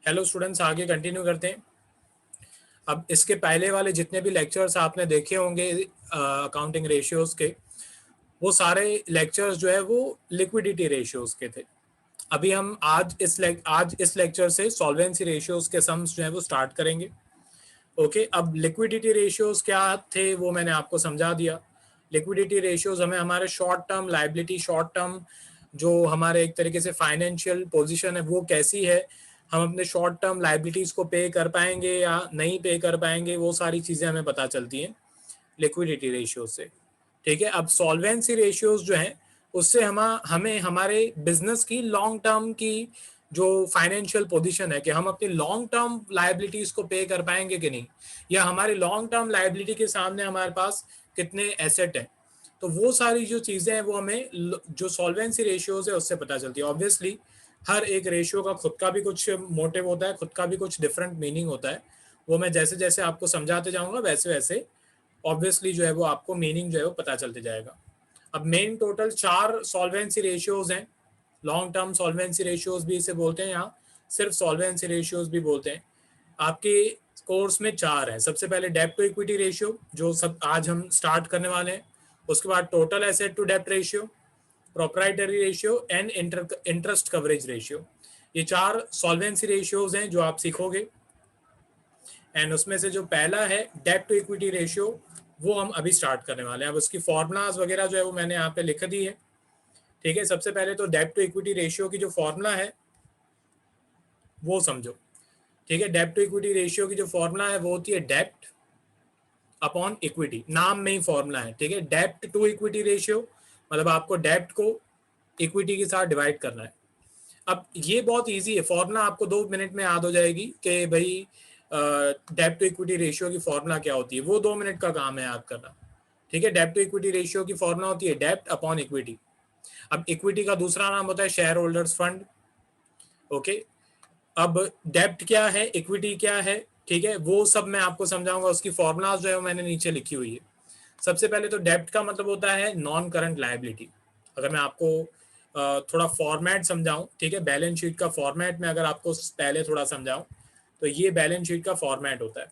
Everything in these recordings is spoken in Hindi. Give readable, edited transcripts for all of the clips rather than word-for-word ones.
हेलो स्टूडेंट्स, आगे कंटिन्यू करते हैं। अब इसके पहले वाले जितने भी लेक्चर्स आपने देखे होंगे अकाउंटिंग रेशियोज के, वो सारे लेक्चर्स जो है वो लिक्विडिटी रेशियोज के थे। अभी हम आज इस लेक्चर से सॉल्वेंसी रेशियोज के सम्स जो है वो स्टार्ट करेंगे। ओके, अब लिक्विडिटी रेशियोज क्या थे वो मैंने आपको समझा दिया। लिक्विडिटी रेशियोज हमें हमारे short term liability, short term जो हमारे एक तरीके से फाइनेंशियल पोजीशन है वो कैसी है, हम अपने शॉर्ट टर्म लायबिलिटीज को पे कर पाएंगे या नहीं पे कर पाएंगे, वो सारी चीज़ें हमें पता चलती हैं लिक्विडिटी रेशियो से। ठीक है, अब सॉल्वेंसी रेशियोज जो है उससे हमें हमारे बिजनेस की लॉन्ग टर्म की जो फाइनेंशियल पोजीशन है कि हम अपनी लॉन्ग टर्म लायबिलिटीज को पे कर पाएंगे कि नहीं, या हमारी लॉन्ग टर्म लायबिलिटी के सामने हमारे पास कितने एसेट हैं, तो वो सारी जो चीज़ें हैं वो हमें जो सॉल्वेंसी रेशियोज है उससे पता चलती है। ऑब्वियसली हर एक रेशियो का खुद का भी कुछ मोटिव होता है, खुद का भी कुछ डिफरेंट मीनिंग होता है। वो मैं जैसे जैसे आपको समझाते जाऊंगा वैसे वैसे ऑब्वियसली जो है वो आपको मीनिंग जो है वो पता चलते जाएगा। अब मेन टोटल 4 सॉल्वेंसी रेशियोज हैं। लॉन्ग टर्म सॉल्वेंसी रेशियोज भी इसे बोलते हैं, यहाँ सिर्फ सॉल्वेंसी रेशियोज भी बोलते हैं। आपके कोर्स में 4 है। सबसे पहले डेब्ट टू इक्विटी रेशियो, जो सब आज हम स्टार्ट करने वाले हैं। उसके बाद टोटल एसेट टू डेब्ट ratio, proprietary ratio and interest coverage ratio. ये 4 सॉल्वेंसी रेशियोज हैं जो आप सीखोगे। एंड उसमें से जो पहला है डेब्ट टू इक्विटी रेशियो, वो हम अभी स्टार्ट करने वाले हैं। अब उसकी फॉर्मूलाज वगैरह जो है वो मैंने यहाँ पे लिख दी है। ठीक है, सबसे पहले तो डेब्ट टू इक्विटी रेशियो की जो फॉर्मूला है वो समझो। ठीक है, डेब्ट टू इक्विटी रेशियो की जो फॉर्मूला है वो होती है डेब्ट अपॉन इक्विटी। नाम में ही फॉर्मूला है। ठीक है, डेब्ट टू इक्विटी रेशियो मतलब आपको डेब्ट को इक्विटी के साथ डिवाइड करना है। अब ये बहुत इजी है, फॉर्मूला आपको 2 मिनट में याद हो जाएगी कि भाई डेब्ट टू इक्विटी रेशियो की फॉर्मूला क्या होती है। वो 2 मिनट का काम है याद करना। ठीक है, डेब्ट टू इक्विटी रेशियो की फॉर्मूला होती है डेब्ट अपॉन इक्विटी। अब इक्विटी का दूसरा नाम होता है शेयर होल्डर्स फंड। ओके, अब डेब्ट क्या है, इक्विटी क्या है, ठीक है, वो सब मैं आपको समझाऊंगा। उसकी फॉर्मूलाज जो है मैंने नीचे लिखी हुई है। सबसे पहले तो डेब्ट का मतलब होता है नॉन करंट लायबिलिटी। अगर मैं आपको थोड़ा फॉर्मेट समझाऊं, ठीक है, बैलेंस शीट का फॉर्मेट में अगर आपको पहले थोड़ा समझाऊं तो ये बैलेंस शीट का फॉर्मेट होता है।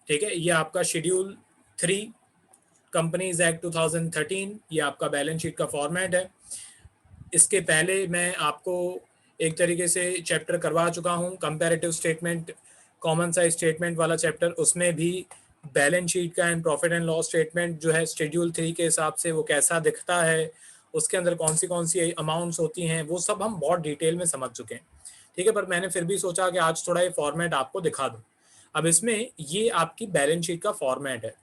ठीक है, ये आपका शेड्यूल 3 कंपनीज एक्ट 2013, ये आपका बैलेंस शीट का फॉर्मेट है। इसके पहले मैं आपको एक तरीके से चैप्टर करवा चुका हूँ, comparative statement, common size statement वाला चैप्टर। उसमें भी बैलेंस शीट का and profit and loss statement जो है शेड्यूल 3 के हिसाब से वो कैसा दिखता है, उसके अंदर कौन सी अमाउंट्स होती हैं, वो सब हम बहुत डिटेल में समझ चुके हैं। ठीक है, पर मैंने फिर भी सोचा कि आज थोड़ा ये फॉर्मेट आपको दिखा दूँ। अब इसमें ये आपकी बैलेंस शीट का फॉर्मेट है।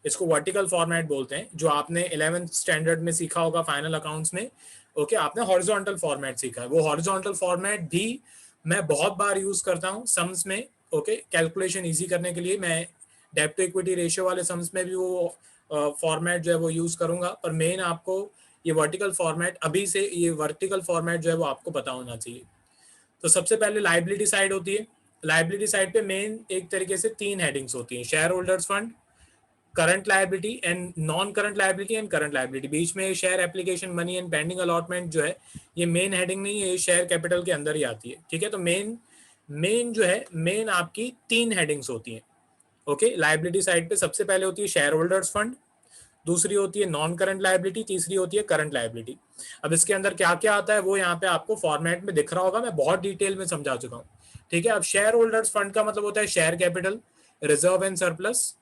इसको वर्टिकल फॉर्मेट बोलते हैं, जो आपने 11th स्टैंडर्ड में सीखा होगा फाइनल अकाउंट्स में। ओके, आपने हॉरिजॉन्टल फॉर्मेट सीखा है, वो हॉरिजॉन्टल फॉर्मेट भी मैं बहुत बार यूज करता हूँ सम्स में। ओके, कैलकुलेशन इजी करने के लिए मैं डेब्ट टू इक्विटी रेशियो वाले सम्स में भी वो फॉर्मेट जो है वो यूज करूंगा। पर मेन आपको ये वर्टिकल फॉर्मेट, अभी से ये वर्टिकल फॉर्मेट जो है वो आपको पता होना चाहिए। तो सबसे पहले लाइबिलिटी साइड होती है। लाइबिलिटी साइड पे मेन एक तरीके से 3 हेडिंग्स होती हैं, share holders fund, current liability and non current liability and current liability. बीच में share application money and pending allotment जो है ये मेन हेडिंग नहीं है, ये शेयर कैपिटल के अंदर ही आती है। ठीक है, तो मेन जो है मेन आपकी 3 हेडिंग्स होती हैं। ओके, लायबिलिटी साइड पे सबसे पहले होती है शेयर होल्डर्स फंड, दूसरी होती है नॉन करंट लायबिलिटी, तीसरी होती है करंट लायबिलिटी। अब इसके अंदर क्या क्या आता है वो यहाँ पे आपको फॉर्मेट में दिख रहा होगा, मैं बहुत डिटेल में समझा चुका हूँ। ठीक है, अब शेयर होल्डर्स फंड का मतलब होता है share capital, reserve and surplus,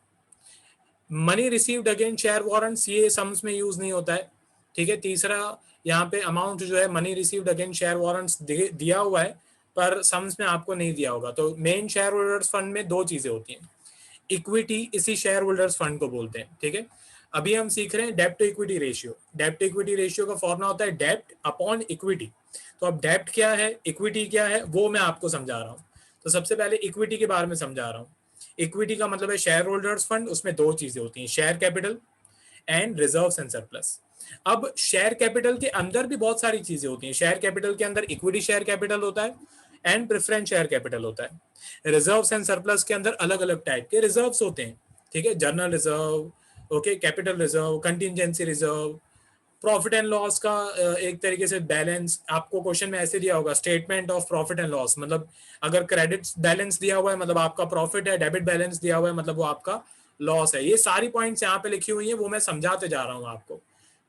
money received against share warrants, ये सम्स में यूज नहीं होता है। ठीक है, तीसरा यहाँ पे अमाउंट जो है money received against share warrants दिया हुआ है पर सम्स में आपको नहीं दिया होगा। तो मेन शेयर होल्डर्स फंड में 2 चीजें होती हैं, इक्विटी इसी शेयर होल्डर्स फंड को बोलते हैं। ठीक है, अभी हम सीख रहे हैं डेब्ट टू इक्विटी रेशियो। डेब्ट टू इक्विटी रेशियो का फॉर्मूला होता है डेब्ट अपॉन इक्विटी। तो अब डेब्ट क्या है, इक्विटी क्या है, वो मैं आपको समझा रहा हूँ। तो सबसे पहले इक्विटी के बारे में समझा रहा हूँ। इक्विटी का मतलब है शेयर होल्डर्स फंड, उसमें 2 चीजें होती हैं, share capital and reserves and surplus. अब शेयर कैपिटल के अंदर भी बहुत सारी चीजें होती हैं। शेयर कैपिटल के अंदर इक्विटी शेयर कैपिटल होता है एंड प्रेफरेंस शेयर कैपिटल होता है। रिजर्व्स एंड सरप्लस के अंदर अलग अलग टाइप के रिजर्व्स होते हैं। ठीक है, journal reserve, okay, capital reserve, contingency reserve, profit and loss का एक तरीके से बैलेंस आपको क्वेश्चन में ऐसे दिया होगा, statement of profit and loss, मतलब अगर क्रेडिट बैलेंस दिया हुआ है मतलब आपका प्रॉफिट है, डेबिट बैलेंस दिया हुआ है मतलब वो आपका लॉस है। ये सारी पॉइंट्स यहाँ पे लिखी हुई है, वो मैं समझाते जा रहा हूँ आपको,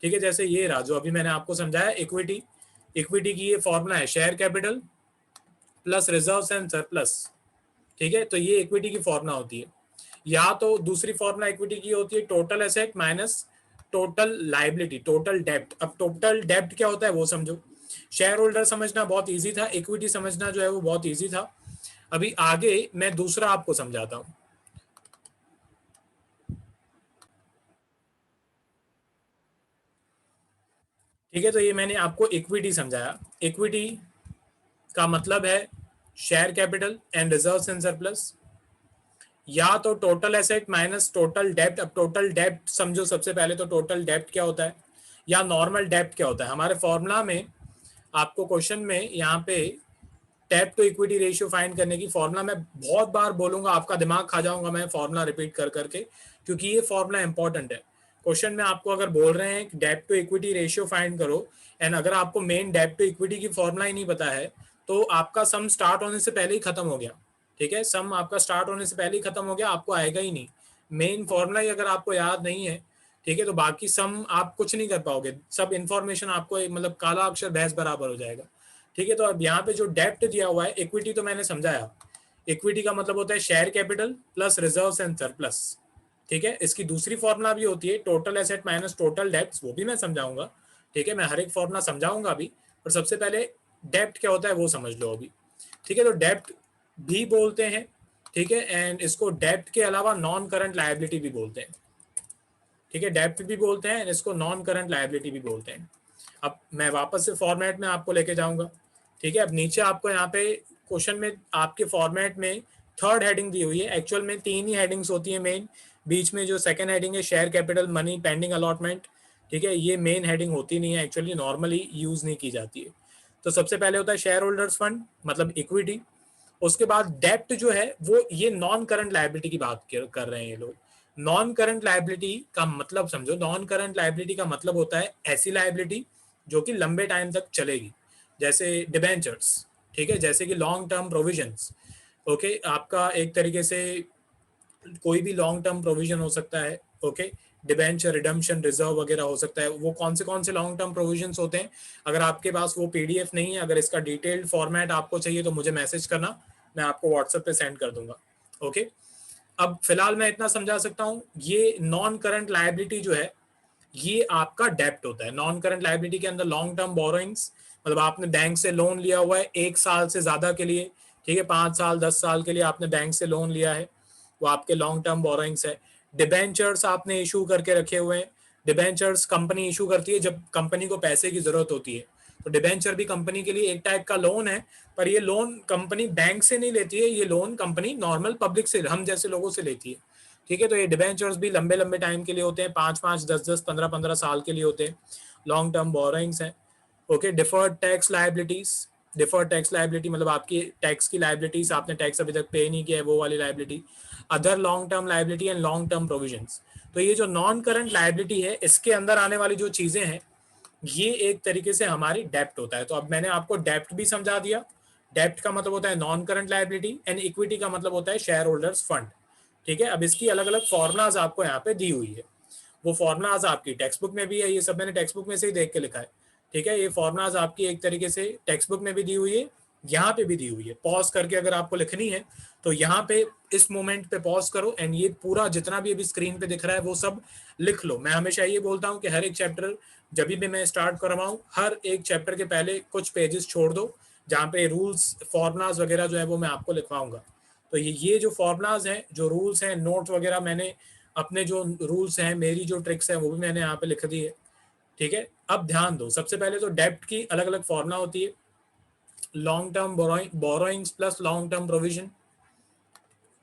ठीक है। जैसे ये रहा जो अभी मैंने आपको समझाया, इक्विटी, इक्विटी की ये फॉर्मूला है share capital plus reserves and surplus, ठीक है। तो ये इक्विटी की फॉर्मूला होती है। या तो दूसरी फॉर्मूला इक्विटी की होती है total asset minus total liability, total डेब्ट। अब टोटल डेब्ट क्या होता है वो समझो। शेयर होल्डर समझना बहुत इजी था, इक्विटी समझना जो है वो बहुत इजी था। अभी आगे मैं दूसरा आपको समझाता हूं, ठीक है। तो ये मैंने आपको इक्विटी समझाया। इक्विटी का मतलब है share capital and reserves and surplus, या तो टोटल एसेट माइनस टोटल डेब्ट। अब टोटल डेब्ट समझो सबसे पहले, तो टोटल डेब्ट क्या होता है या नॉर्मल डेब्ट क्या होता है। हमारे फॉर्मूला में आपको क्वेश्चन में यहाँ पे डेब्ट टू इक्विटी रेशियो फाइंड करने की फॉर्मूला मैं बहुत बार बोलूंगा, आपका दिमाग खा जाऊंगा मैं फॉर्मूला रिपीट कर करके, क्योंकि ये फॉर्मूला इंपॉर्टेंट है। क्वेश्चन में आपको अगर बोल रहे हैं डेब्ट टू इक्विटी रेशियो फाइंड करो, एंड अगर आपको मेन डेब्ट टू इक्विटी की फॉर्मूला ही नहीं पता है तो आपका सम स्टार्ट होने से पहले ही खत्म हो गया, ठीक है। सम आपका स्टार्ट होने से पहले ही खत्म हो गया, आपको आएगा ही नहीं। मेन फॉर्मूला ही अगर आपको याद नहीं है, ठीक है, तो बाकी सम आप कुछ नहीं कर पाओगे, सब इन्फॉर्मेशन आपको मतलब काला अक्षर भैंस बराबर हो जाएगा, ठीक है। तो अब यहाँ पे जो डेप्ट दिया हुआ है, इक्विटी तो मैंने समझाया, इक्विटी का मतलब होता है share capital plus reserves and surplus, ठीक है। इसकी दूसरी फॉर्मूला भी होती है टोटल एसेट माइनस टोटल डेप्ट, वो भी मैं समझाऊंगा, ठीक है। मैं हर एक फॉर्मूला समझाऊंगा अभी, पर सबसे पहले डेप्ट क्या होता है वो समझ लो अभी, ठीक है। तो डेप्ट भी बोलते हैं, ठीक है, एंड इसको डेप्ट के अलावा नॉन करंट लायबिलिटी भी बोलते हैं, ठीक है। डेप्ट भी बोलते हैं, इसको नॉन करंट लायबिलिटी भी बोलते हैं। अब मैं वापस से फॉर्मेट में आपको लेके जाऊंगा, ठीक है। अब नीचे आपको यहाँ पे क्वेश्चन में आपके फॉर्मेट में थर्ड हेडिंग दी हुई है, एक्चुअल में तीन ही हेडिंग्स होती है मेन, बीच में जो सेकंड हेडिंग है share capital money pending allotment, ठीक है, ये मेन हेडिंग होती नहीं है, एक्चुअली नॉर्मली यूज नहीं की जाती है। तो सबसे पहले होता है शेयर होल्डर्स फंड मतलब इक्विटी, उसके बाद डेप्ट जो है वो ये नॉन करंट लायबिलिटी की बात कर रहे हैं ये लोग। नॉन करंट लायबिलिटी का मतलब समझो, नॉन करंट लायबिलिटी का मतलब होता है ऐसी लायबिलिटी जो कि लंबे टाइम तक चलेगी, जैसे डिबेंचर्स, ठीक है, जैसे कि लॉन्ग टर्म प्रोविजंस, ओके। आपका एक तरीके से कोई भी लॉन्ग टर्म प्रोविजन हो सकता है, ओके, डिबेंचर रिडम्पशन रिजर्व वगैरह हो सकता है। वो कौन से लॉन्ग टर्म प्रोविजंस होते हैं, अगर आपके पास वो पीडीएफ नहीं है, अगर इसका डिटेल्ड फॉर्मेट आपको चाहिए तो मुझे मैसेज करना, मैं आपको व्हाट्सएप पे सेंड कर दूंगा, ओके। अब फिलहाल मैं इतना समझा सकता हूँ, ये नॉन करंट लायबिलिटी जो है ये आपका डेप्ट होता है। नॉन करंट लायबिलिटी के अंदर लॉन्ग टर्म बोरोइंग्स, मतलब आपने बैंक से लोन लिया हुआ है एक साल से ज्यादा के लिए, ठीक है, 5 साल 10 साल के लिए आपने बैंक से लोन लिया है, वो आपके लॉन्ग टर्म बोरोइंग्स है। डिबेंचर्स आपने इशू करके रखे हुए हैं, डिबेंचर्स कंपनी इशू करती है जब कंपनी को पैसे की जरूरत होती है, तो डिबेंचर भी कंपनी के लिए एक टाइप का लोन है, पर ये लोन कंपनी बैंक से नहीं लेती है, ये लोन कंपनी नॉर्मल पब्लिक से, हम जैसे लोगों से लेती है, ठीक है। तो ये डिबेंचर्स भी लंबे लंबे टाइम के लिए होते हैं, 5 5 10 10 15 15 साल के लिए होते हैं, लॉन्ग टर्म बोरोइंग्स हैं, okay. Deferred tax liabilities, deferred tax liability मतलब आपकी टैक्स की लायबिलिटीज, आपने टैक्स अभी तक पे नहीं किया है वो वाली liability. Other long term liability and long term provisions. तो ये जो नॉन करंट लायबिलिटी है इसके अंदर आने वाली जो चीजें हैं ये एक तरीके से हमारी डेप्ट होता है। तो अब मैंने आपको डेप्ट भी समझा दिया, डेप्ट का मतलब होता है non current liability, and equity का मतलब होता है शेयर होल्डर्स फंड, ठीक है। अब इसकी अलग अलग फॉर्मुलाज आपको यहाँ पे दी हुई है, वो फॉर्मुलाज आपकी टेक्स्ट बुक में भी है, ये सब मैंने टेक्स्ट बुक में से ही देख के लिखा है, ठीक है। ये फॉर्मुलाज आपकी एक तरीके से टेक्स्ट बुक में भी दी हुई है, यहाँ पे भी दी हुई है। पॉज करके अगर आपको लिखनी है तो यहाँ पे इस मोमेंट पे पॉज करो, एंड ये पूरा जितना भी अभी स्क्रीन पे दिख रहा है वो सब लिख लो। मैं हमेशा ये बोलता हूँ कि हर एक चैप्टर जब भी मैं स्टार्ट करवाऊँ, हर एक चैप्टर के पहले कुछ पेजेस छोड़ दो जहाँ पे रूल्स फॉर्मुलाज वगैरह जो है वो मैं आपको लिखवाऊंगा। तो ये जो फॉर्मुलाज हैं, जो रूल्स हैं, नोट वगैरह मैंने अपने जो रूल्स हैं, मेरी जो ट्रिक्स हैं वो भी मैंने यहाँ पे लिख दी है, ठीक है। अब ध्यान दो, सबसे पहले तो डेप्ट की अलग अलग फॉर्मुला होती है, long term borrowings plus long term provision,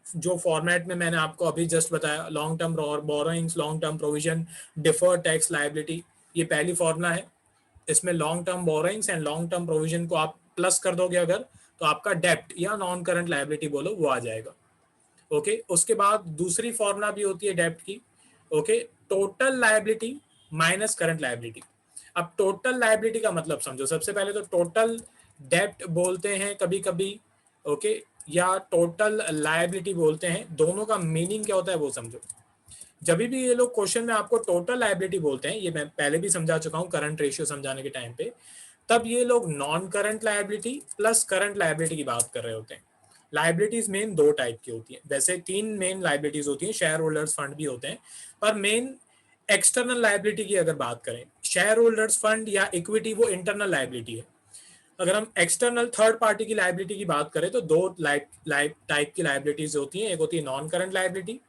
जो फॉर्मेट में मैंने आपको अभी जस्ट बताया, long term borrowings, long term provision, deferred tax liability, ये पहली फॉर्मुला है। इसमें long term borrowings and long term provision को आप प्लस कर दोगे अगर, तो आपका डेप्ट या नॉन करंट लायबिलिटी बोलो वो आ जाएगा, ओके। उसके बाद दूसरी फॉर्मुला भी होती है डेप्ट की, okay, total liability minus current liability. अब टोटल लायबिलिटी का मतलब समझो। सबसे पहले तो टोटल डेब्ट बोलते हैं कभी कभी, ओके, या टोटल लायबिलिटी बोलते हैं, दोनों का मीनिंग क्या होता है वो समझो। जब भी ये लोग क्वेश्चन में आपको टोटल लायबिलिटी बोलते हैं, ये मैं पहले भी समझा चुका हूँ करंट रेशियो समझाने के टाइम पे, तब ये लोग non current liability plus current liability की बात कर रहे होते हैं। लाइबिलिटीज मेन दो टाइप की होती हैं, वैसे तीन मेन लाइबिलिटीज होती हैं, शेयर होल्डर्स फंड भी होते हैं, पर मेन एक्सटर्नल लाइबिलिटी की अगर बात करें, शेयर होल्डर्स फंड या इक्विटी वो इंटरनल लाइबिलिटी है। अगर हम एक्सटर्नल थर्ड पार्टी की लाइबिलिटी की बात करें तो दो टाइप की लाइबिलिटीज होती हैं, एक होती है नॉन करंट लाइबिलिटी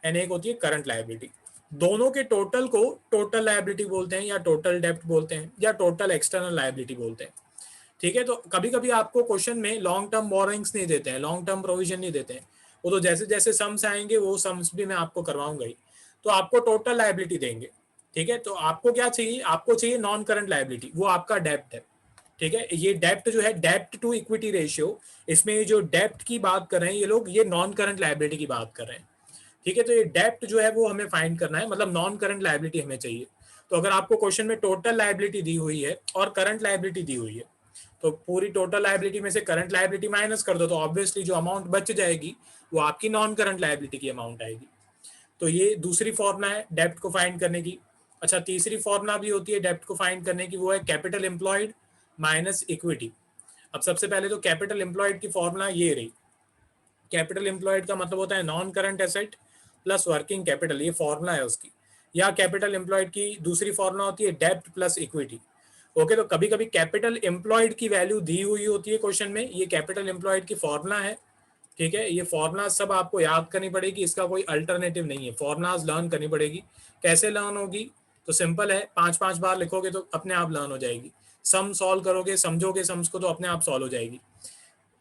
एंड एक होती है करंट लाइबिलिटी। दोनों के टोटल को टोटल लाइबिलिटी बोलते हैं या टोटल डेप्ट बोलते हैं या टोटल एक्सटर्नल लाइबिलिटी बोलते हैं। ठीक है, तो कभी कभी आपको क्वेश्चन में लॉन्ग टर्म बोरिंग्स नहीं देते हैं, लॉन्ग टर्म प्रोविजन नहीं देते हैं, वो तो जैसे जैसे सम्स आएंगे वो सम्स भी मैं आपको करवाऊंगा ही, तो आपको टोटल लाइबिलिटी देंगे। ठीक है, तो आपको क्या चाहिए, आपको चाहिए नॉन करंट लाइबिलिटी, वो आपका डेप्ट है। ठीक है, ये डेप्ट जो है, डेप्ट टू इक्विटी रेशियो, इसमें जो डेप्ट की बात कर रहे हैं ये लोग, ये नॉन करंट लाइबिलिटी की बात कर रहे हैं। ठीक है, तो ये डेप्ट जो है वो हमें फाइंड करना है, मतलब नॉन करंट लाइबिलिटी हमें चाहिए। तो अगर आपको क्वेश्चन में टोटल लाइबिलिटी दी हुई है और करंट लाइबिलिटी दी हुई है, तो पूरी टोटल लाइबिलिटी में से करंट लाइबिलिटी माइनस कर दो, तो ऑब्वियसली जो अमाउंट बच जाएगी वो आपकी नॉन करंट लाइबिलिटी की अमाउंट आएगी। तो ये दूसरी फॉर्मूला है डेप्ट को फाइंड करने की। अच्छा, तीसरी फॉर्मूला भी होती है डेप्ट को फाइंड करने की, वो है कैपिटल एम्प्लॉयड माइनस इक्विटी। अब सबसे पहले तो कैपिटल एम्प्लॉयड की फॉर्मूला ये रही। कैपिटल एम्प्लॉयड का मतलब होता है non current asset plus working capital, ये फॉर्मूला है उसकी। या कैपिटल एम्प्लॉयड की दूसरी फॉर्मूला होती है डेप्ट प्लस इक्विटी। ओके, तो कभी कभी कैपिटल एम्प्लॉयड की वैल्यू दी हुई होती है क्वेश्चन में, ये कैपिटल एम्प्लॉयड की फॉर्मूला है। ठीक है, ये फॉर्मूला सब आपको याद करनी पड़ेगी, इसका कोई अल्टरनेटिव नहीं है, फॉर्मूलाज लर्न करनी पड़ेगी। कैसे लर्न होगी, तो सिंपल है, 5-5 बार लिखोगे तो अपने आप लर्न हो जाएगी। सम सॉल्व करोगे, समझोगे सम्स को, तो अपने आप सॉल्व हो जाएगी।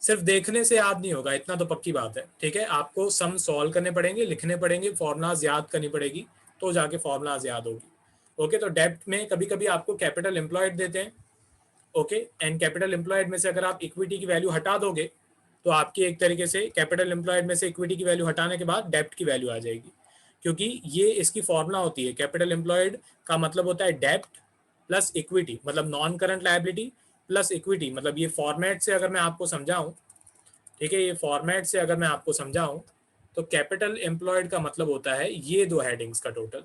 सिर्फ देखने से याद नहीं होगा, इतना तो पक्की बात है। ठीक है, आपको सम सॉल्व करने पड़ेंगे, लिखने पड़ेंगे, फॉर्मूलाज याद करनी पड़ेगी, तो जाके फॉर्मूलाज याद होगी। ओके, तो डेप्ट में कभी कभी आपको कैपिटल एम्प्लॉयड देते हैं। ओके, एंड कैपिटल एम्प्लॉयड में से अगर आप इक्विटी की वैल्यू हटा दोगे, तो आपकी एक तरीके से कैपिटल एम्प्लॉयड में से इक्विटी की वैल्यू हटाने के बाद डेप्ट की वैल्यू आ जाएगी, क्योंकि ये इसकी फॉर्मूला होती है। कैपिटल एम्प्लॉयड का मतलब होता है डेप्ट प्लस इक्विटी, मतलब non current liability plus equity. मतलब ये फॉर्मेट से अगर मैं आपको समझाऊं, ठीक है, ये फॉर्मेट से अगर मैं आपको समझाऊं, तो कैपिटल एम्प्लॉयड का मतलब होता है ये दो हेडिंग्स का टोटल।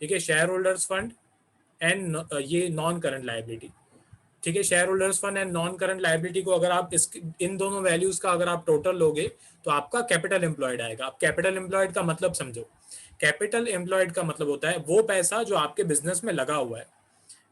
ठीक है, शेयर होल्डर्स फंड एंड ये नॉन करंट लायबिलिटी। ठीक है, share holders fund and non current liability को अगर आप इन दोनों वैल्यूज का अगर आप टोटल लोगे, तो आपका कैपिटल एम्प्लॉयड आएगा। अब कैपिटल एम्प्लॉयड का मतलब समझो। कैपिटल एम्प्लॉयड का मतलब होता है वो पैसा जो आपके बिजनेस में लगा हुआ है।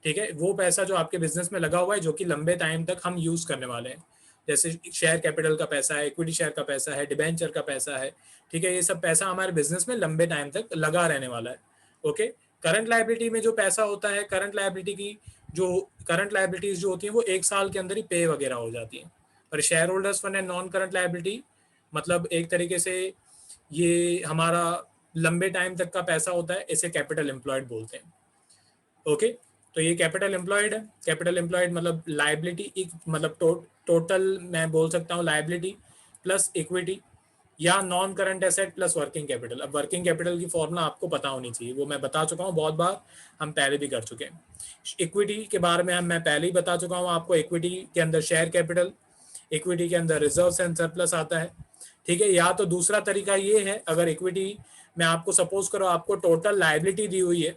ठीक है, वो पैसा जो आपके बिजनेस में लगा हुआ है, जो कि लंबे टाइम तक हम यूज करने वाले हैं। जैसे शेयर कैपिटल का पैसा है, इक्विटी शेयर का पैसा है, डिबेंचर का पैसा है। ठीक है, ये सब पैसा हमारे बिजनेस में लंबे टाइम तक लगा रहने वाला है। ओके, करंट लायबिलिटी में जो पैसा होता है, करंट लायबिलिटी की जो करंट लायबिलिटीज जो होती है वो 1 साल के अंदर ही पे वगैरह हो जाती है। पर share holders fund and non current liability मतलब एक तरीके से ये हमारा लंबे टाइम तक का पैसा होता है, इसे कैपिटल एम्प्लॉयड बोलते हैं। ओके, तो ये कैपिटल एम्प्लॉयड है। कैपिटल एम्प्लॉयड मतलब लाइबिलिटी, मतलब टोटल मैं बोल सकता हूँ लाइबिलिटी प्लस इक्विटी, या non current asset plus working capital. अब वर्किंग कैपिटल की फॉर्मूला आपको पता होनी चाहिए, वो मैं बता चुका हूँ बहुत बार, हम पहले भी कर चुके हैं। इक्विटी के बारे में मैं पहले ही बता चुका हूँ आपको, इक्विटी के अंदर शेयर कैपिटल, इक्विटी के अंदर रिजर्व एंड सरप्लस आता है। ठीक है, या तो दूसरा तरीका ये है, अगर इक्विटी में आपको सपोज करो आपको टोटल लाइबिलिटी दी हुई है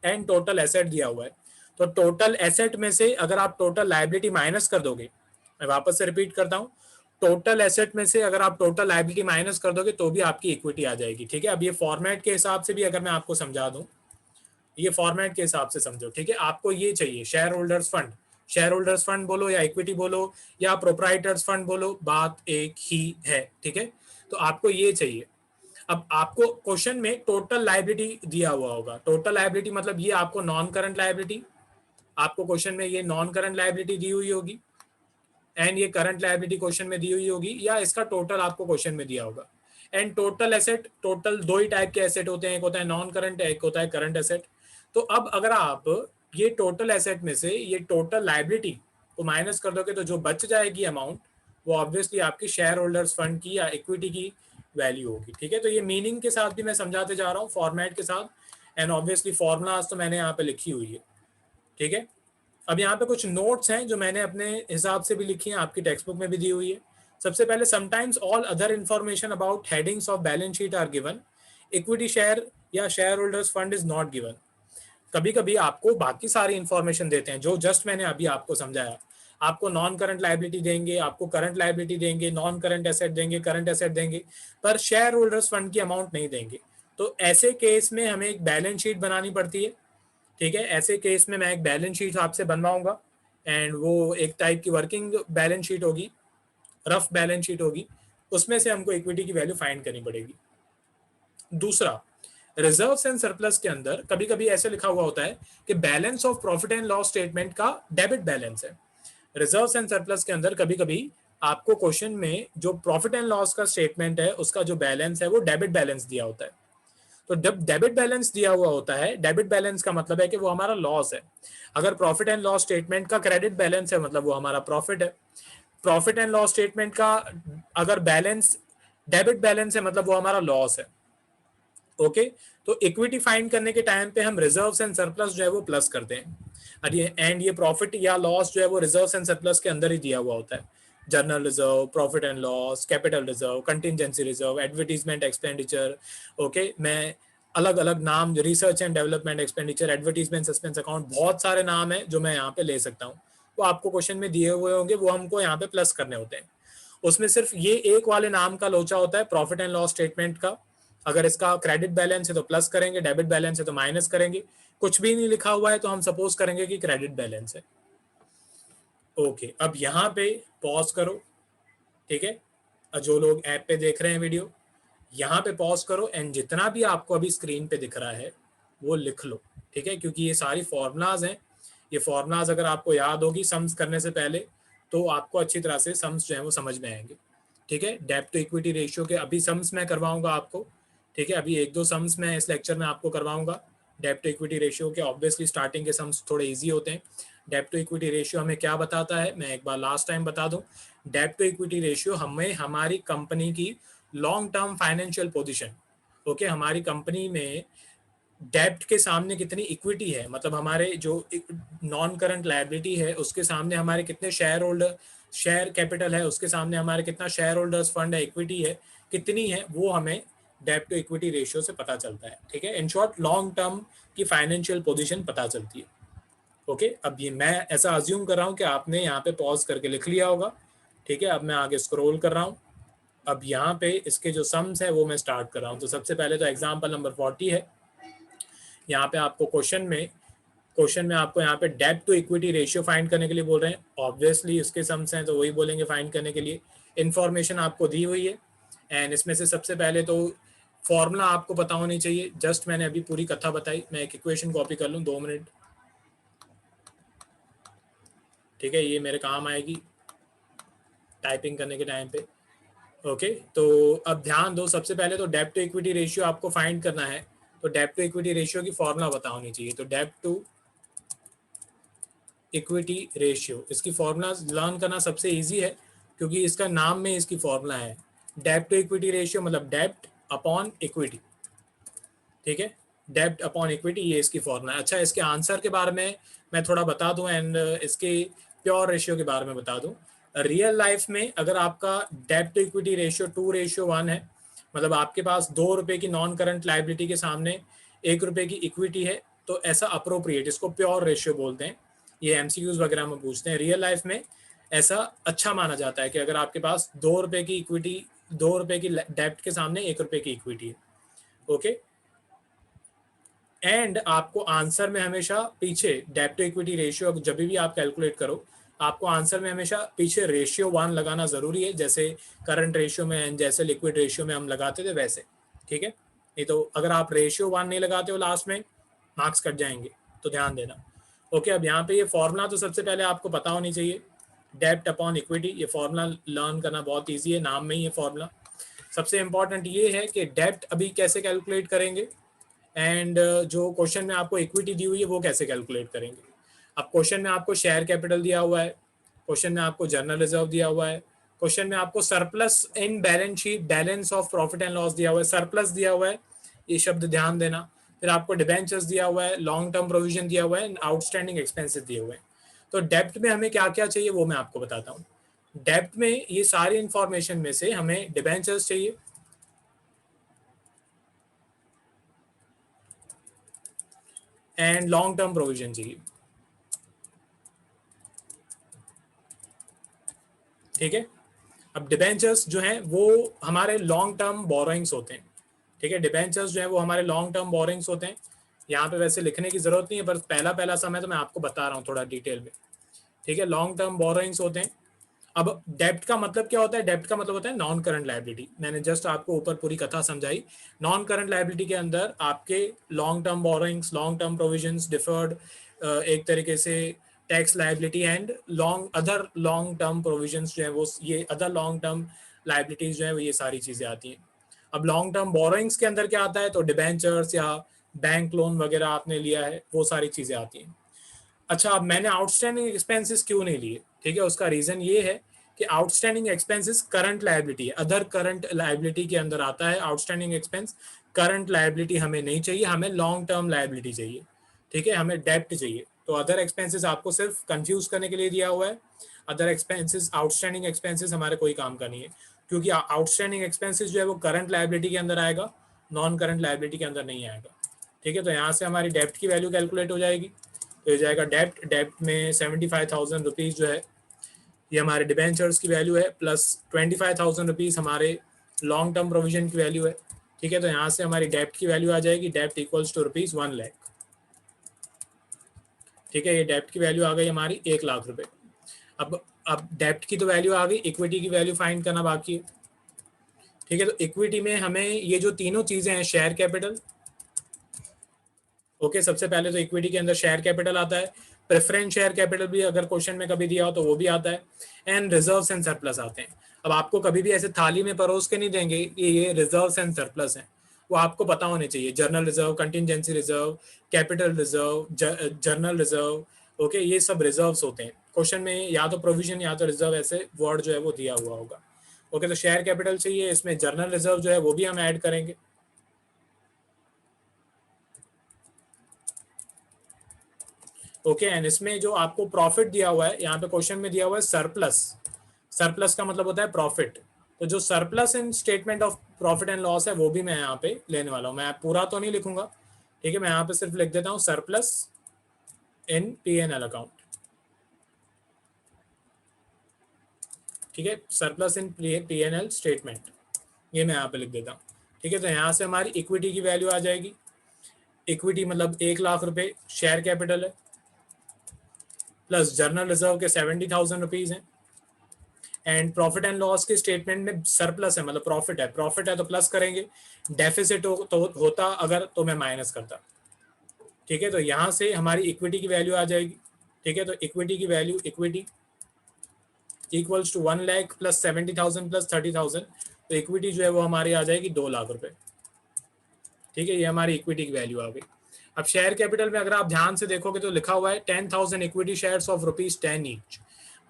एंड टोटल एसेट दिया हुआ है, तो टोटल एसेट में से अगर आप टोटल लाइबिलिटी माइनस कर दोगे, मैं वापस से रिपीट करता हूं, टोटल एसेट में से अगर आप टोटल लाइबिलिटी माइनस कर दोगे तो भी आपकी इक्विटी आ जाएगी। ठीक है, अब ये फॉर्मेट के हिसाब से भी अगर मैं आपको समझा दूं, ये फॉर्मेट के हिसाब से समझो। ठीक है, आपको ये चाहिए share holders fund, share holders fund बोलो या इक्विटी बोलो या प्रोप्राइटर्स फंड बोलो, बात एक ही है। ठीक है, तो आपको ये चाहिए। अब आपको क्वेश्चन में टोटल लायबिलिटी दिया हुआ होगा, टोटल लायबिलिटी मतलब ये आपको नॉन करंट लायबिलिटी, आपको क्वेश्चन में ये नॉन करंट लायबिलिटी दी हुई होगी एंड ये करंट लायबिलिटी क्वेश्चन में दी हुई होगी, या इसका टोटल आपको क्वेश्चन में दिया होगा। एंड टोटल एसेट, टोटल दो ही टाइप के एसेट होते हैं, एक होता है नॉन करंट, एक होता है करंट एसेट। तो अब अगर आप ये टोटल एसेट में से ये टोटल लायबिलिटी को माइनस कर दोगे, तो जो बच जाएगी अमाउंट, वो ऑब्वियसली आपकी शेयर होल्डर्स फंड की या इक्विटी की वैल्यू होगी। ठीक है, तो ये मीनिंग के साथ भी मैं समझाते जा रहा हूँ, फॉर्मेट के साथ, एंड ऑब्वियसली फॉर्मूलाज तो मैंने यहाँ पे लिखी हुई है। ठीक है। अब यहाँ पे कुछ नोट्स हैं जो मैंने अपने हिसाब से भी लिखी हैं, आपकी टेक्स्ट बुक में भी दी हुई है। सबसे पहले, sometimes all other information about headings of balance sheet are given, equity share या share holders fund is not given. कभी कभी आपको बाकी सारी इंफॉर्मेशन देते हैं जो जस्ट मैंने अभी आपको समझाया। आपको नॉन करंट लाइबिलिटी देंगे, आपको करंट लाइबिलिटी देंगे, नॉन करंट एसेट देंगे, करंट एसेट देंगे, पर शेयर होल्डर्स फंड की अमाउंट नहीं देंगे। तो ऐसे केस में हमें एक बैलेंस शीट बनानी पड़ती है। ठीक है, ऐसे केस में मैं एक बैलेंस शीट आपसे बनवाऊंगा, एंड वो एक टाइप की वर्किंग बैलेंस शीट होगी, रफ बैलेंस शीट होगी। उसमें से हमको इक्विटी की वैल्यू फाइंड करनी पड़ेगी। दूसरा, रिजर्व्स एंड सरप्लस के अंदर कभी कभी ऐसे लिखा हुआ होता है कि balance of profit and loss statement का डेबिट बैलेंस है। रिजर्व्स एंड सरप्लस के अंदर कभी कभी आपको क्वेश्चन में जो प्रॉफिट एंड लॉस का स्टेटमेंट है उसका जो बैलेंस है वो डेबिट बैलेंस दिया होता है। तो जब डेबिट बैलेंस दिया हुआ होता है, डेबिट बैलेंस का मतलब है कि वो हमारा लॉस है। अगर प्रॉफिट एंड लॉस स्टेटमेंट का क्रेडिट बैलेंस है मतलब वो हमारा प्रॉफिट है। प्रॉफिट एंड लॉस स्टेटमेंट का अगर बैलेंस डेबिट बैलेंस है मतलब वो हमारा लॉस है। ओके, तो इक्विटी फाइंड करने के टाइम पे हम रिजर्व्स एंड सरप्लस जो है वो प्लस करते हैं, और ये प्रॉफिट या लॉस जो है वो रिजर्व्स एंड सरप्लस के अंदर ही दिया हुआ होता है। Journal reserve, profit and loss, capital reserve, contingency reserve, advertisement expenditure. Okay, मैं अलग अलग नाम, research and development expenditure, advertisement suspense account, बहुत सारे नाम है जो मैं यहाँ पे ले सकता हूँ। वो आपको क्वेश्चन में दिए हुए होंगे, वो हमको यहाँ पे प्लस करने होते हैं। उसमें सिर्फ ये एक वाले नाम का लोचा होता है प्रॉफिट एंड लॉस स्टेटमेंट का। अगर इसका क्रेडिट बैलेंस है तो प्लस करेंगे, डेबिट बैलेंस है तो माइनस करेंगे। कुछ भी नहीं लिखा हुआ है तो हम सपोज करेंगे कि क्रेडिट बैलेंस है। ओके, अब यहाँ पे पॉज करो। ठीक है, जो लोग ऐप पे देख रहे हैं वीडियो, यहाँ पे पॉज करो, एंड जितना भी आपको अभी स्क्रीन पे दिख रहा है वो लिख लो। ठीक है, क्योंकि ये सारी फॉर्मूलाज हैं। ये फॉर्मूलाज अगर आपको याद होगी सम्स करने से पहले, तो आपको अच्छी तरह से सम्स जो है वो समझ में आएंगे। ठीक है, डेब्ट टू इक्विटी रेशियो के अभी सम्स मैं करवाऊंगा आपको। ठीक है, अभी एक दो सम्स मैं इस लेक्चर में आपको करवाऊंगा। डेब्ट टू इक्विटी रेशियो के ऑब्वियसली स्टार्टिंग के सम्स थोड़े इजी होते हैं। डेब्ट टू इक्विटी रेशियो हमें क्या बताता है, मैं एक बार लास्ट टाइम बता दूं। डेब्ट टू इक्विटी रेशियो हमें हमारी कंपनी की long term financial position, okay, हमारी कंपनी में डेब्ट के सामने कितनी इक्विटी है, मतलब हमारे जो नॉन करंट लायबिलिटी है उसके सामने हमारे कितने शेयर होल्डर, शेयर कैपिटल है उसके सामने हमारे कितना शेयर होल्डर्स फंड है, इक्विटी है कितनी है, वो हमें डेब्ट टू इक्विटी रेशियो से पता चलता है। ठीक है, इन शॉर्ट लॉन्ग टर्म की फाइनेंशियल पोजीशन पता चलती है। ओके, अब ये मैं ऐसा अज्यूम कर रहा हूँ कि आपने यहाँ पे पॉज करके लिख लिया होगा। ठीक है, अब मैं आगे स्क्रॉल कर रहा हूँ। अब यहाँ पे इसके जो सम्स है वो मैं स्टार्ट कर रहा हूँ। तो सबसे पहले तो एग्जाम्पल नंबर 40 है। यहाँ पे आपको क्वेश्चन में आपको यहाँ पे डेब्ट टू इक्विटी रेशियो फाइंड करने के लिए बोल रहे हैं। ऑब्वियसली इसके सम्स हैं तो वही बोलेंगे फाइंड करने के लिए। इन्फॉर्मेशन आपको दी हुई है, एंड इसमें से सबसे पहले तो फॉर्मूला आपको पता होनी चाहिए। जस्ट मैंने अभी पूरी कथा बताई, मैं एक इक्वेशन कॉपी कर लूँ 2 मिनट। ठीक है, ये मेरे काम आएगी टाइपिंग करने के टाइम पे। ओके, तो अब ध्यान दो, सबसे पहले तो डेब्ट टू इक्विटी रेशियो आपको फाइंड करना है। तो डेब्ट टू इक्विटी रेशियो की फॉर्मूला पता होनी चाहिए। तो डेब्ट टू इक्विटी रेशियो, इसकी फॉर्मूला लर्न करना सबसे इजी है क्योंकि इसका नाम में इसकी फॉर्मूला है। डेब्ट टू इक्विटी रेशियो मतलब डेब्ट अपॉन इक्विटी। ठीक है, डेब्ट अपॉन इक्विटी, ये इसकी फॉर्मूला है। अच्छा, इसके आंसर के बारे में मैं थोड़ा बता दूं, एंड इसके प्योर रेशियो के बारे में बता दूं। रियल लाइफ में अगर आपका डेब्ट टू इक्विटी रेशियो 2:1 है, मतलब आपके पास 2 रुपए की नॉन करंट लाइबिलिटी के सामने 1 रुपए की इक्विटी है, तो ऐसा अप्रोप्रिएट, इसको प्योर रेशियो बोलते हैं। ये एमसीक्यूज वगैरह में पूछते हैं। रियल लाइफ में ऐसा अच्छा माना जाता है कि अगर आपके पास 2 रुपए की इक्विटी, 2 रुपए की डेब्ट के सामने 1 रुपए की इक्विटी है। ओके, एंड आपको आंसर में हमेशा पीछे डेब्ट टू इक्विटी रेशियो जब भी आप कैलकुलेट करो, आपको आंसर में हमेशा पीछे रेशियो 1 लगाना जरूरी है, जैसे करंट रेशियो में, जैसे लिक्विड रेशियो में हम लगाते थे वैसे। ठीक है, नहीं तो अगर आप रेशियो 1 नहीं लगाते हो लास्ट में, मार्क्स कट जाएंगे, तो ध्यान देना। ओके, अब यहाँ पे ये फॉर्मूला तो सबसे पहले आपको पता होनी चाहिए, डेब्ट अपॉन इक्विटी। ये फॉर्मूला लर्न करना बहुत ईजी है, नाम में ही है फॉर्मूला। सबसे इंपॉर्टेंट ये है कि डेब्ट अभी कैसे कैलकुलेट करेंगे, एंड जो क्वेश्चन में आपको इक्विटी दी हुई है वो कैसे कैलकुलेट करेंगे। अब क्वेश्चन में आपको शेयर कैपिटल दिया हुआ है, क्वेश्चन में आपको जर्नल रिजर्व दिया हुआ है, क्वेश्चन में आपको surplus in balance sheet, balance of profit and loss दिया हुआ है, सरप्लस दिया हुआ है, ये शब्द ध्यान देना। फिर आपको डिबेंचर्स दिया हुआ है, लॉन्ग टर्म प्रोविजन दिया हुआ है, आउटस्टैंडिंग एक्सपेंसेस दिए हुए हैं। तो डेब्ट में हमें क्या क्या चाहिए वो मैं आपको बताता हूँ। डेब्ट में ये सारी इंफॉर्मेशन में से हमें डिबेंचर्स चाहिए, एंड लॉन्ग टर्म प्रोविजन चाहिए। ठीक है, अब डिबेंचर्स जो हैं वो हमारे लॉन्ग टर्म बोरोइंग्स होते हैं। ठीक है, डिबेंचर्स जो है वो हमारे लॉन्ग टर्म बोरोइंग्स होते हैं। यहाँ पे वैसे लिखने की जरूरत नहीं है, पर पहला पहला समय तो मैं आपको बता रहा हूँ थोड़ा डिटेल में। ठीक है, लॉन्ग टर्म बोरोइंग्स होते हैं। अब डेब्ट का मतलब क्या होता है? डेब्ट का मतलब होता है नॉन करंट लायबिलिटी। मैंने जस्ट आपको ऊपर पूरी कथा समझाई। नॉन करंट लायबिलिटी के अंदर आपके long term borrowings, long term provisions, deferred, एक तरीके से tax liability, and other long term provisions जो है वो, ये अदर लॉन्ग टर्म लायबिलिटीज जो है वो, ये सारी चीजें आती हैं। अब लॉन्ग टर्म बोरोइंग्स के अंदर क्या आता है? तो डिबेंचर्स या बैंक लोन वगैरह आपने लिया है, वो सारी चीजें आती हैं। अच्छा, अब मैंने आउटस्टैंडिंग एक्सपेंसेस क्यों नहीं लिए? ठीक है, उसका रीजन ये है कि आउटस्टैंडिंग एक्सपेंसेस करंट लायबिलिटी है, अदर करंट लायबिलिटी के अंदर आता है आउटस्टैंडिंग एक्सपेंस। करंट लायबिलिटी हमें नहीं चाहिए, हमें लॉन्ग टर्म लायबिलिटी चाहिए। ठीक है, हमें डेप्ट चाहिए। तो अदर एक्सपेंसेस आपको सिर्फ कंफ्यूज करने के लिए दिया हुआ है। अदर एक्सपेंसेस, आउटस्टैंडिंग एक्सपेंसेस हमारे कोई काम का नहीं है, क्योंकि आउटस्टैंडिंग एक्सपेंसेस जो है वो करंट लायबिलिटी के अंदर आएगा, नॉन करंट लायबिलिटी के अंदर नहीं आएगा। ठीक है, तो यहाँ से हमारी डेप्ट की वैल्यू कैलकुलेट हो जाएगी। तो ये जाएगा डेप्ट, डेप्ट में 75,000 रुपीज़ जो है ये हमारे डिबेंचर्स की वैल्यू है, प्लस 25,000 रुपीज़ हमारे लॉन्ग टर्म प्रोविजन की वैल्यू है। ठीक है, तो यहाँ से हमारी डेप्ट की वैल्यू आ जाएगी, डेप्ट इक्वल्स टू रुपीज़ 1 लाख। ठीक है, ये डेप्ट की वैल्यू आ गई हमारी 1 लाख रुपए। अब डेप्ट की तो वैल्यू आ गई, इक्विटी की वैल्यू फाइंड करना बाकी है। ठीक है, तो इक्विटी में हमें ये जो तीनों चीज़ें हैं, शेयर कैपिटल, ओके, सबसे पहले तो इक्विटी के अंदर शेयर कैपिटल आता है, प्रेफरेंस शेयर कैपिटल भी अगर क्वेश्चन में कभी दिया हो तो वो भी आता है, एंड रिजर्व्स एंड सरप्लस आते हैं। अब आपको कभी भी ऐसे थाली में परोस के नहीं देंगे कि ये रिजर्व्स एंड सरप्लस हैं, वो आपको पता होने चाहिए। Journal reserve, contingency reserve, capital reserve, journal reserve, okay, ये सब रिजर्व्स होते हैं। क्वेश्चन में या तो प्रोविजन या तो रिजर्व ऐसे वर्ड जो है वो दिया हुआ होगा। ओके, तो शेयर कैपिटल चाहिए, इसमें जर्नल रिजर्व जो है वो भी हम ऐड करेंगे। ओके, एंड इसमें जो आपको प्रॉफिट दिया हुआ है, यहाँ पे क्वेश्चन में दिया हुआ है सरप्लस। सरप्लस का मतलब होता है प्रॉफिट। तो जो surplus in statement of profit and loss है वो भी मैं यहाँ पे लेने वाला हूँ। मैं पूरा तो नहीं लिखूंगा, ठीक है, मैं यहाँ पे सिर्फ लिख देता हूँ सरप्लस इन P&L अकाउंट। ठीक है, सरप्लस इन P&L स्टेटमेंट, ये मैं यहाँ पे लिख देता हूँ। ठीक है, तो यहाँ से हमारी इक्विटी की वैल्यू आ जाएगी। इक्विटी मतलब 1 लाख रुपए शेयर कैपिटल है, प्लस जर्नल रिजर्व के 70,000 रुपीज हैं, एंड प्रॉफिट एंड लॉस के स्टेटमेंट में सरप्लस है, मतलब प्रॉफिट है तो प्लस करेंगे, डेफिसिट तो होता अगर तो मैं माइनस करता। ठीक है, तो यहाँ से हमारी इक्विटी की वैल्यू आ जाएगी। ठीक है, तो इक्विटी की value, equity equals to 1 lakh plus 70,000 plus 30,000, तो इक्विटी जो है वो हमारी आ जाएगी 2 लाख रुपए। ठीक है, ये हमारी इक्विटी की वैल्यू आ गई। अब शेयर कैपिटल में अगर आप ध्यान से देखोगे तो लिखा हुआ है 10,000 इक्विटी शेयर्स ऑफ ₹10 ईच।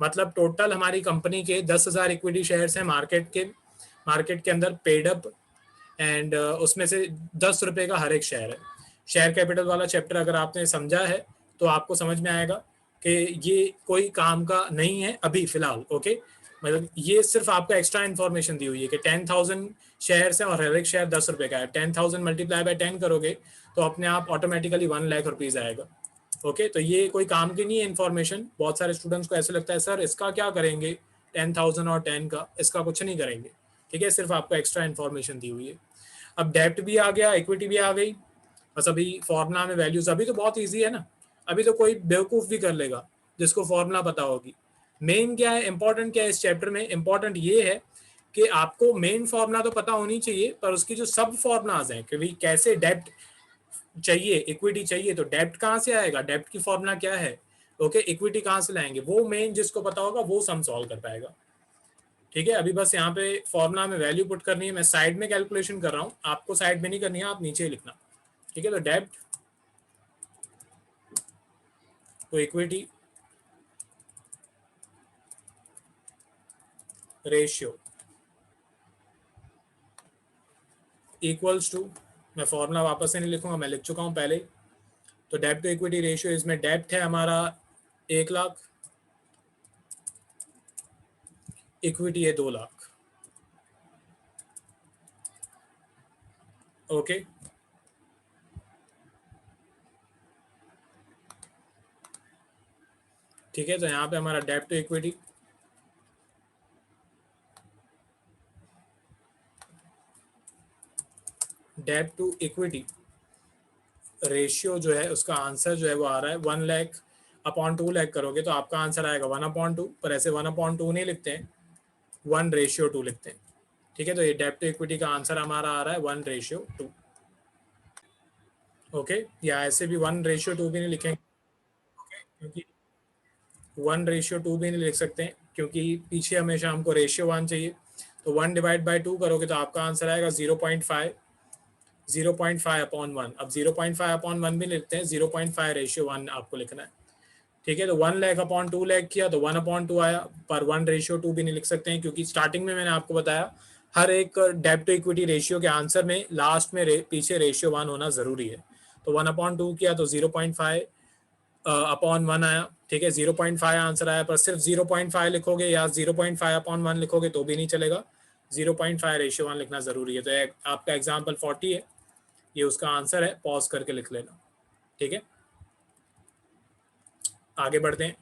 मतलब टोटल हमारी कंपनी के 10,000 इक्विटी शेयर्स हैं मार्केट के अंदर पेड अप, एंड उसमें से ₹10 का हर एक शेयर है। शेयर कैपिटल वाला चैप्टर अगर आपने समझा है तो आपको समझ में आएगा कि ये कोई काम का नहीं है अभी फिलहाल। ओके, मतलब ये सिर्फ आपको एक्स्ट्रा इन्फॉर्मेशन दी हुई है कि 10,000 शेयर्स है और हर एक शेयर ₹10 का है। 10,000 मल्टीप्लाई बाय 10 करोगे तो अपने आप ऑटोमेटिकली 1 लाख रुपीज आएगा। ओके, तो ये कोई काम की नहीं है इन्फॉर्मेशन। बहुत सारे स्टूडेंट्स को ऐसे लगता है सर इसका क्या करेंगे, 10,000 और 10 का, इसका कुछ नहीं करेंगे। ठीक है, सिर्फ आपको एक्स्ट्रा इन्फॉर्मेशन दी हुई है। अब डेप्ट भी आ गया, इक्विटी भी आ गई, बस अभी फॉर्मूला में वैल्यूज, अभी तो बहुत ईजी है ना, अभी तो कोई बेवकूफ़ भी कर लेगा जिसको फॉर्मूला पता होगी। मेन क्या है, इंपॉर्टेंट क्या है इस चैप्टर में? इंपॉर्टेंट ये है कि आपको मेन फॉर्मूला तो पता होनी चाहिए, पर उसकी जो सब फॉर्मूलाज हैं कि भाई कैसे डेप्ट चाहिए, इक्विटी चाहिए, तो डेप्ट कहाँ से आएगा, डेप्ट की फॉर्मूला क्या है, ओके, इक्विटी कहाँ से लाएंगे, वो मेन जिसको पता होगा वो सम सॉल्व कर पाएगा। ठीक है, अभी बस यहाँ पे फॉर्मूला में वैल्यू पुट करनी है। मैं साइड में कैलकुलेशन कर रहा हूँ, आपको साइड में नहीं करनी है, आप नीचे लिखना। ठीक है, तो डेब्ट to equity ratio equals to मैं फॉर्मूला वापस से नहीं लिखूंगा, मैं लिख चुका हूँ पहले। तो डेब्ट टू इक्विटी रेशियो, इसमें डेब्ट है हमारा 1 लाख, इक्विटी है 2 लाख। ओके, ठीक है। तो यहाँ पे हमारा डेब्ट टू इक्विटी, डेब्ट टू इक्विटी रेशियो जो है उसका आंसर जो है वो आ रहा है 1 लाख अपॉन 2 लाख करोगे तो आपका आंसर आएगा 1/2, पर ऐसे 1/2 नहीं लिखते हैं, 1:2 लिखते हैं। ठीक है, तो ये डेब्ट टू इक्विटी का आंसर हमारा आ रहा है 1:2। ओके, या ऐसे भी 1:2 भी नहीं लिखेंगे, क्योंकि 1:2 भी नहीं लिख सकते क्योंकि पीछे हमेशा हमको रेशियो 1 चाहिए। तो 1/2 करोगे तो आपका आंसर आएगा 0.5, 0.5/1। अब 0.5/1 भी लिखते हैं, 0.5:1 आपको लिखना है। ठीक है, तो 1 लाख/2 लाख किया तो 1/2 आया, पर 1:2 भी नहीं लिख सकते हैं क्योंकि स्टार्टिंग में मैंने आपको बताया हर एक डेब्ट टू इक्विटी रेशियो के आंसर में लास्ट में पीछे रेशियो 1 होना जरूरी है। तो 1/2 किया तो 0.5/1 आया। ठीक है, 0.5 आंसर आया, पर सिर्फ 0.5 लिखोगे या 0.5/1 लिखोगे तो भी नहीं चलेगा, 0.5:1 लिखना जरूरी है। तो आपका एग्जाम्पल 40 है, ये उसका आंसर है, पॉज करके लिख लेना। ठीक है, आगे बढ़ते हैं।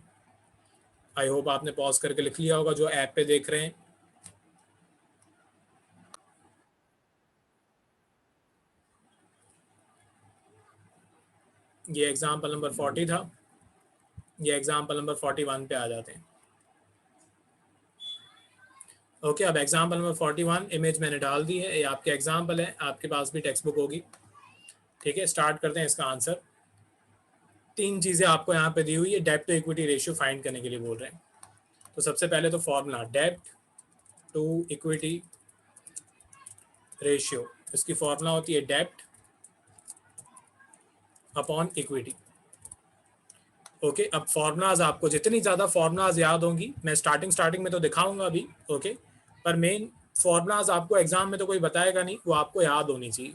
आई होप आपने पॉज करके लिख लिया होगा जो ऐप पे देख रहे हैं। ये एग्जाम्पल नंबर 40 था, ये एग्जाम्पल नंबर 41 पे आ जाते हैं। ओके, अब एग्जाम्पल नंबर 41 इमेज मैंने डाल दी है, ये आपके एग्जाम्पल है, आपके पास भी टेक्स्ट बुक होगी। ठीक है, स्टार्ट करते हैं इसका आंसर। 3 चीजें आपको यहाँ पे दी हुई है, डेब्ट टू इक्विटी रेशियो फाइंड करने के लिए बोल रहे हैं। तो सबसे पहले तो फॉर्मूला डेब्ट टू इक्विटी रेशियो, इसकी फॉर्मूला होती है डेब्ट अपॉन इक्विटी। ओके, अब फॉर्मूलाज आपको जितनी ज़्यादा फॉर्मूलाज याद होंगी, मैं स्टार्टिंग में तो दिखाऊंगा अभी। ओके, पर मेन फॉर्मूलाज आपको एग्जाम में तो कोई बताएगा नहीं, वो आपको याद होनी चाहिए।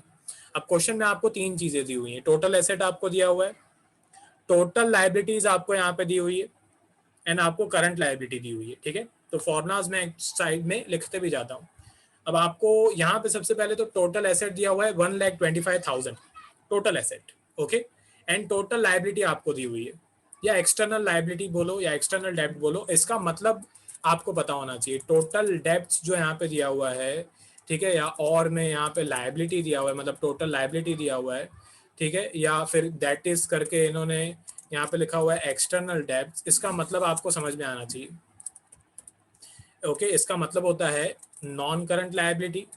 अब क्वेश्चन में आपको 3 चीज़ें दी हुई हैं, टोटल एसेट आपको दिया हुआ है, टोटल लाइबिलिटीज आपको यहाँ पे दी हुई है, एंड आपको करंट लाइबिलिटी दी हुई है। ठीक है, तो फॉर्मूलाज में साइड में लिखते भी जाता हूँ। अब आपको यहाँ पे सबसे पहले तो टोटल एसेट दिया हुआ है 1,25,000 total asset. Okay, and total liability आपको दी हुई है, या एक्सटर्नल लाइबिलिटी बोलो या एक्सटर्नल डेब्ट बोलो, इसका मतलब आपको पता होना चाहिए। टोटल डेब्ट जो यहाँ पे दिया हुआ है, ठीक है, या और में यहाँ पे लाइबिलिटी दिया हुआ है, मतलब टोटल लाइबिलिटी दिया हुआ है। ठीक है, या फिर दैट इज करके इन्होंने यहाँ पे लिखा हुआ है एक्सटर्नल डेब्ट, इसका मतलब आपको समझ में आना चाहिए। ओके, इसका मतलब होता है non current liability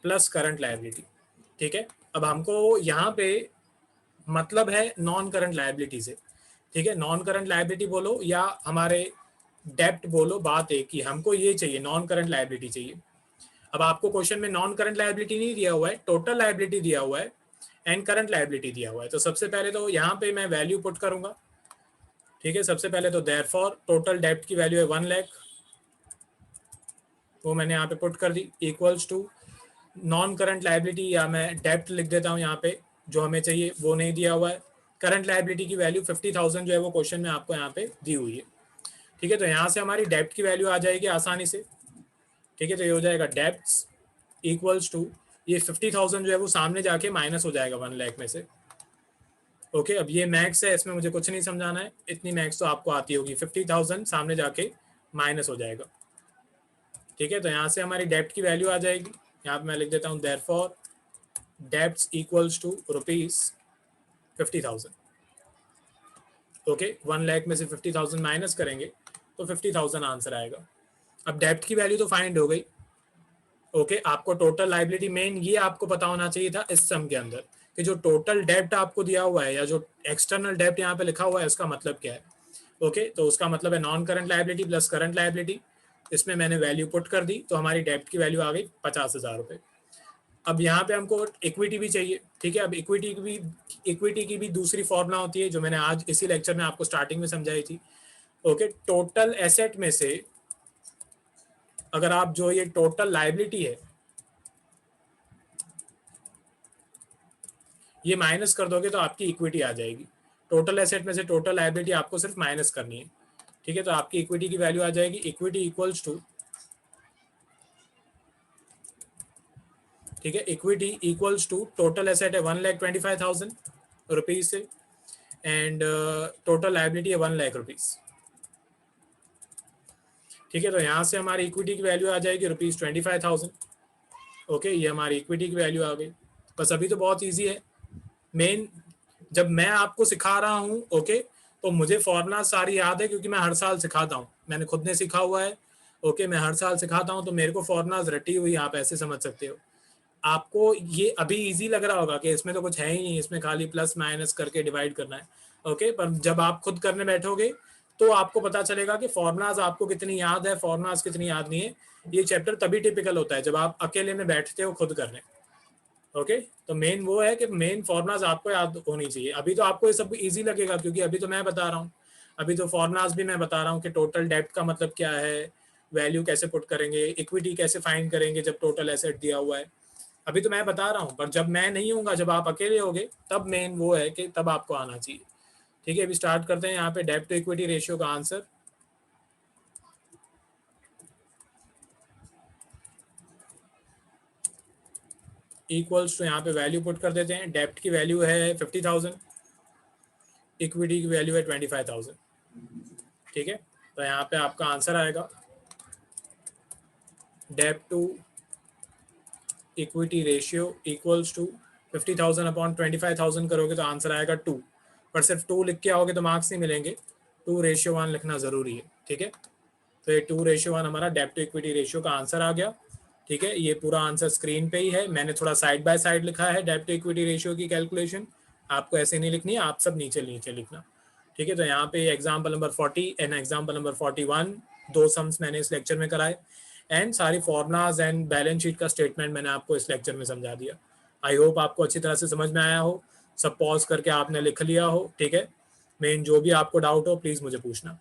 plus current liability. ठीक है, अब हमको यहाँ पे मतलब है नॉन करंट लायबिलिटी से। ठीक है, नॉन करंट लायबिलिटी बोलो या हमारे डेब्ट बोलो, बात एक ही, हमको ये चाहिए, नॉन करंट लायबिलिटी चाहिए। अब आपको क्वेश्चन में नॉन करंट लायबिलिटी नहीं दिया हुआ है, टोटल लायबिलिटी दिया हुआ है एंड करंट लायबिलिटी दिया हुआ है। तो सबसे पहले तो यहाँ पे मैं वैल्यू पुट करूंगा। ठीक है, सबसे पहले तो देयरफॉर टोटल डेब्ट की वैल्यू है 1 लाख, वो मैंने यहाँ पे पुट कर दी, equals to non current liability, या मैं डेब्ट लिख देता हूँ यहाँ पे, जो हमें चाहिए वो नहीं दिया हुआ है। करंट लायबिलिटी की वैल्यू 50,000 जो है वो क्वेश्चन में आपको यहाँ पे दी हुई है। ठीक है, तो यहाँ से हमारी डेब्ट की वैल्यू आ जाएगी आसानी से। ठीक है, तो ये हो जाएगा डेब्ट्स इक्वल्स टू, ये 50,000 जो है वो सामने जाके माइनस हो जाएगा 1 लाख में से। ओके, अब ये मैक्स है, इसमें मुझे कुछ नहीं समझाना है, इतनी मैक्स तो आपको आती होगी, 50,000 सामने जाके माइनस हो जाएगा। ठीक है, तो यहाँ से हमारी डेब्ट की वैल्यू आ जाएगी, यहाँ पे मैं लिख देता हूँ therefore debts equals to ₹50,000। Okay, 1 lakh में से 50,000 माइनस करेंगे तो 50,000 आंसर आएगा। अब डेब्ट की वैल्यू तो फाइंड हो गई। ओके, आपको टोटल लाइबिलिटी, मेन ये आपको पता होना चाहिए था इस सम के अंदर कि जो टोटल डेब्ट आपको दिया हुआ है या जो एक्सटर्नल डेब्ट यहाँ पे लिखा हुआ है उसका मतलब क्या है। ओके, तो उसका मतलब है non current liability plus current liability. इसमें मैंने वैल्यू पुट कर दी तो हमारी डेब्ट की वैल्यू आ गई 50,000 रुपये। अब यहाँ पे हमको इक्विटी भी चाहिए। ठीक है, अब इक्विटी की भी दूसरी फॉर्मूला होती है जो मैंने आज इसी लेक्चर में आपको स्टार्टिंग में समझाई थी। ओके, टोटल एसेट में से अगर आप जो ये टोटल लाइबिलिटी है, ये माइनस कर दोगे तो आपकी इक्विटी आ जाएगी। टोटल एसेट में से टोटल लायबिलिटी आपको सिर्फ माइनस करनी है, ठीक है। तो आपकी इक्विटी की वैल्यू आ जाएगी, इक्विटी इक्वल्स टू, ठीक है, equity equals to total asset है 1,25,000 रुपीज से एंड टोटल लायबिलिटी है 1 लाख रुपीज, ठीक है। तो यहाँ से हमारी इक्विटी की वैल्यू आ जाएगी ₹25,000। ओके, ये हमारी इक्विटी की वैल्यू आ गई। बस अभी तो बहुत इजी है। मेन जब मैं आपको सिखा रहा हूँ, ओके, तो मुझे फॉर्मूला सारी याद है क्योंकि मैं हर साल सिखाता हूँ, मैंने खुद ने सीखा हुआ है। ओके, मैं हर साल सिखाता हूँ तो मेरे को फॉर्मूलाज रटी हुई आप ऐसे समझ सकते हो। आपको ये अभी इजी लग रहा होगा कि इसमें तो कुछ है ही नहीं, इसमें खाली प्लस माइनस करके डिवाइड करना है। ओके, पर जब आप खुद करने बैठोगे तो आपको पता चलेगा कि फॉर्मूलाज आपको कितनी याद है, फॉर्मूलाज कितनी याद नहीं है। ये चैप्टर तभी टिपिकल होता है जब आप अकेले में बैठते हो खुद करने। ओके, तो मेन वो है कि मेन फॉर्मूलाज आपको याद होनी चाहिए। अभी तो आपको ये सब इजी लगेगा क्योंकि अभी तो मैं बता रहा हूँ, अभी तो फॉर्मूलाज भी मैं बता रहा हूँ कि टोटल डेब्ट का मतलब क्या है, वैल्यू कैसे पुट करेंगे, इक्विटी कैसे फाइंड करेंगे जब टोटल एसेट दिया हुआ है। अभी तो मैं बता रहा हूँ, पर जब मैं नहीं हूँगा, जब आप अकेले होगे, तब मेन वो है कि तब आपको आना चाहिए। ठीक है, अभी स्टार्ट करते हैं यहाँ पे डेब्ट टू इक्विटी रेशियो का आंसर। इक्वल्स टू यहाँ पे वैल्यू पुट कर देते हैं। डेब्ट की वैल्यू है 50,000, इक्विटी की वैल्यू है 25,000, ठीक है। तो यहाँ पे आपका आंसर आएगा डेब्ट to equity ratio equals to 50,000 upon 25,000 करोगे तो आंसर आएगा 2, पर सिर्फ 2 लिख के आओगे तो मार्क्स नहीं मिलेंगे, 2:1 लिखना जरूरी है, ठीक है। तो ये 2:1 हमारा डेब्ट टू इक्विटी रेशियो का आंसर आ गया, ठीक है। ये पूरा आंसर स्क्रीन पे ही है, मैंने थोड़ा साइड बाय साइड लिखा है डेब्ट टू इक्विटी रेशियो की कैलकुलेशन, आपको ऐसे नहीं लिखनी है, आप सब नीचे नीचे लिखना, ठीक है। तो यहाँ पे example number 40 and example number 41 दो सम्स मैंने इस लेक्चर में कराए एंड सारी फॉर्मुलाज एंड बैलेंस शीट का स्टेटमेंट मैंने आपको इस लेक्चर में समझा दिया। आई होप आपको अच्छी तरह से समझ में आया हो, सब पॉज करके आपने लिख लिया हो, ठीक है। मेन जो भी आपको डाउट हो प्लीज़ मुझे पूछना।